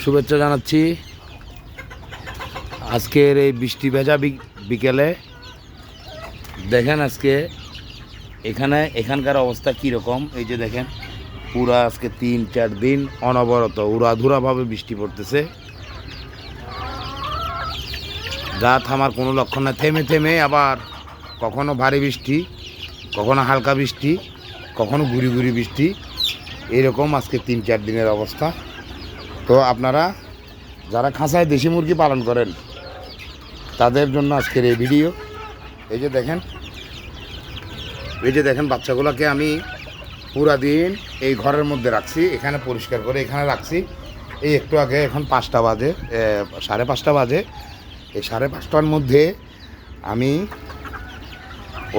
শুভেচ্ছা জানাচ্ছি আজকের এই বৃষ্টি ভেজা বিকেলে। দেখেন আজকে এখানকার অবস্থা কীরকম। এই যে দেখেন পুরা আজকে 3-4 দিন অনবরত উড়াধুরাভাবে বৃষ্টি পড়তেছে, যা থামার কোনো লক্ষণ না। থেমে থেমে আবার কখনো ভারী বৃষ্টি, কখনো হালকা বৃষ্টি, কখনো গুড়ি গুড়ি বৃষ্টি, এরকম আজকে 3-4 দিনের অবস্থা। তো আপনারা যারা খাঁচায় দেশি মুরগি পালন করেন তাদের জন্য আজকের এই ভিডিও। এই যে দেখেন বাচ্চাগুলোকে আমি পুরা দিন এই ঘরের মধ্যে রাখছি, এখানে পরিষ্কার করে এখানে রাখছি। এই একটু আগে এখন 5টা বাজে, 5:30 বাজে। এই 5:30টার মধ্যে আমি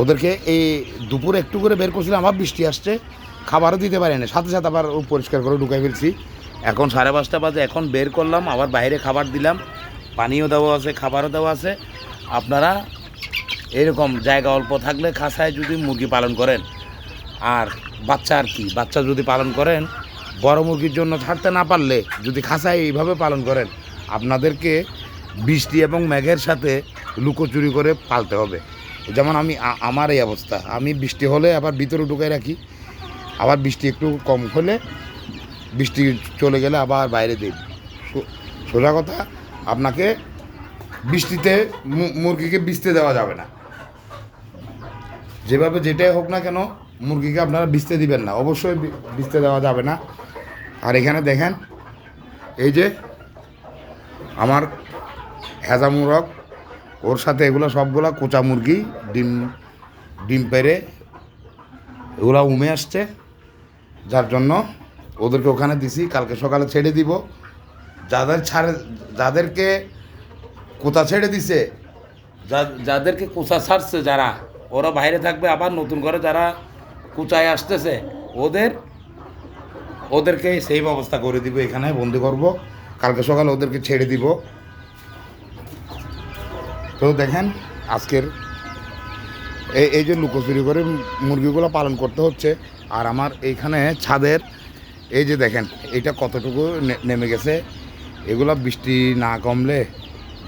ওদেরকে এই দুপুরে একটু করে বের করছিলাম, আবার বৃষ্টি আসছে, খাবারও দিতে পারি না, সাথে সাথে আবার পরিষ্কার করে ঢুকাই ফেলছি। এখন 5:30 বাজে, এখন বের করলাম, আবার বাইরে খাবার দিলাম, পানিও দেওয়া আছে, খাবারও দেওয়া আছে। আপনারা এরকম জায়গা অল্প থাকলে খাঁচায় যদি মুরগি পালন করেন, আর বাচ্চা যদি পালন করেন, বড় মুরগির জন্য ছাড়তে না পারলে যদি খাঁচায় এইভাবে পালন করেন, আপনাদেরকে বৃষ্টি এবং মেঘের সাথে লুকোচুরি করে পালতে হবে। যেমন আমার এই অবস্থা, আমি বৃষ্টি হলে আবার ভিতরে ঢুকাই রাখি, আবার বৃষ্টি একটু কম হলে, বৃষ্টি চলে গেলে আবার বাইরে দিই। সোজা কথা, আপনাকে বৃষ্টিতে মুরগিকে ভিজতে দেওয়া যাবে না। যেভাবে যেটাই হোক না কেন, মুরগিকে আপনারা ভিজতে দিবেন না, অবশ্যই ভিজতে দেওয়া যাবে না। আর এখানে দেখেন এই যে আমার হেজা মুরগ, ওর সাথে এগুলো সবগুলা কোচা মুরগি, ডিম পেড়ে এগুলো উমে আসছে, যার জন্য ওদেরকে ওখানে দিছি। কালকে সকালে ছেড়ে দিব। যাদেরকে কোথা ছেড়ে দিছে, যাদেরকে কোচা ছাড়ছে, যারা ওরা বাইরে থাকবে, আবার নতুন করে যারা কোচায় আসতেছে ওদেরকে সেই ব্যবস্থা করে দিব, এখানে বন্দি করব, কালকে সকালে ওদেরকে ছেড়ে দিব। তো দেখেন আজকের এই যে লুকোচুরি করে মুরগিগুলো পালন করতে হচ্ছে। আর আমার এইখানে ছাদের এই যে দেখেন এটা কতটুকু নেমে গেছে। এগুলো বৃষ্টি না কমলে,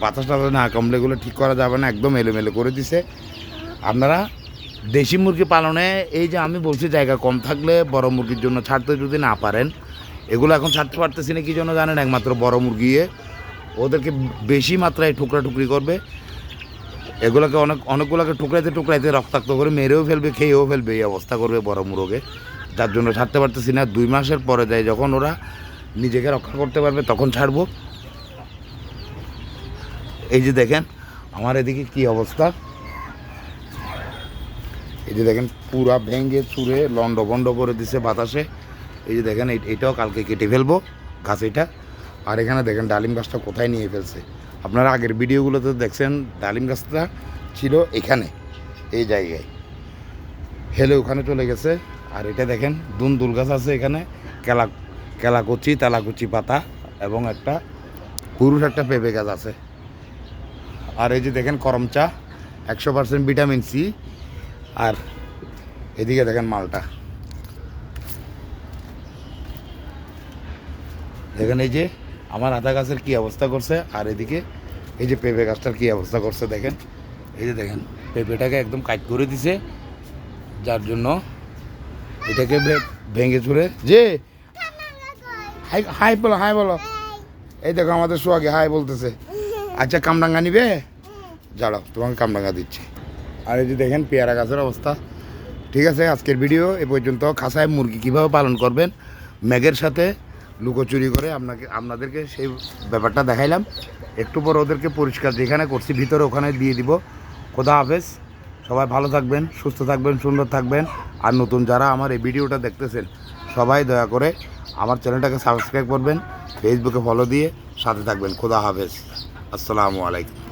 বাতাসটা না কমলে এগুলো ঠিক করা যাবে না, একদম এলোমেলো করে দিছে। আপনারা দেশি মুরগি পালনে এই যে আমি বলছি জায়গা কম থাকলে বড় মুরগির জন্য ছাড়তে যদি না পারেন, এগুলো এখন ছাড়তে পারতেছি না কি জন্য জানেন? একমাত্র বড় মুরগি ওদেরকে বেশি মাত্রায় টুকরি করবে, এগুলোকে অনেকগুলোকে টুকরাইতে রক্তাক্ত করে মেরেও ফেলবে, খেয়েও ফেলবে, এই অবস্থা করবে বড় মুরগে। যার জন্য ছাড়তে পারতেছি না। 2 মাসের পরে যায় যখন ওরা নিজেকে রক্ষা করতে পারবে তখন ছাড়বো। এই যে দেখেন আমার এদিকে কি অবস্থা, এই যে দেখেন পুরা ভেঙে চুরে লন্ড করে দিছে বাতাসে। এই যে দেখেন এটাও কালকে কেটে ফেলবো গাছ এটা। আর এখানে দেখেন ডালিম গাছটা কোথায় নিয়ে ফেলছে। আপনারা আগের ভিডিওগুলোতে দেখছেন ডালিম গাছটা ছিল এখানে, এই জায়গায়, হেলে ওখানে চলে গেছে। আর এটা দেখেন দুল গাছ আছে এখানে, তেলাকুচি পাতা এবং একটা পেঁপে গাছ আছে। আর এই যে দেখেন করমচা, 100% ভিটামিন সি। আর এদিকে দেখেন মালটা, দেখেন এই যে আমার আদা গাছের কি অবস্থা করছে। আর এদিকে এই যে পেঁপে গাছটার কি অবস্থা করছে দেখেন। এই যে দেখেন পেঁপেটাকে একদম কাট করে দিছে, যার জন্য এটাকে ভেঙে চুরে যে হাই বলো। এই দেখো আমাদের সোহাগে হাই বলতেছে। আচ্ছা কামরাঙ্গা নিবে, যাও তোমাকে কামরাঙ্গা দিচ্ছি। আর এই যে দেখেন পেয়ারা গাছের অবস্থা। ঠিক আছে, আজকের ভিডিও এ পর্যন্ত। খাঁচায় মুরগি কীভাবে পালন করবেন মেঘের সাথে লুকোচুরি করে আপনাদেরকে সেই ব্যাপারটা দেখাইলাম। একটু পর ওদেরকে পরিষ্কার যেখানে করছি ভিতরে ওখানে দিয়ে দিব। খোদা হাফেজ, সবাই ভালো থাকবেন, সুস্থ থাকবেন, সুন্দর থাকবেন। আর নতুন যারা আমার এই ভিডিওটা দেখতেছেন সবাই দয়া করে আমার চ্যানেলটাকে সাবস্ক্রাইব করবেন, ফেসবুকে ফলো দিয়ে সাথে থাকবেন। খোদা হাফেজ, আসসালামু আলাইকুম।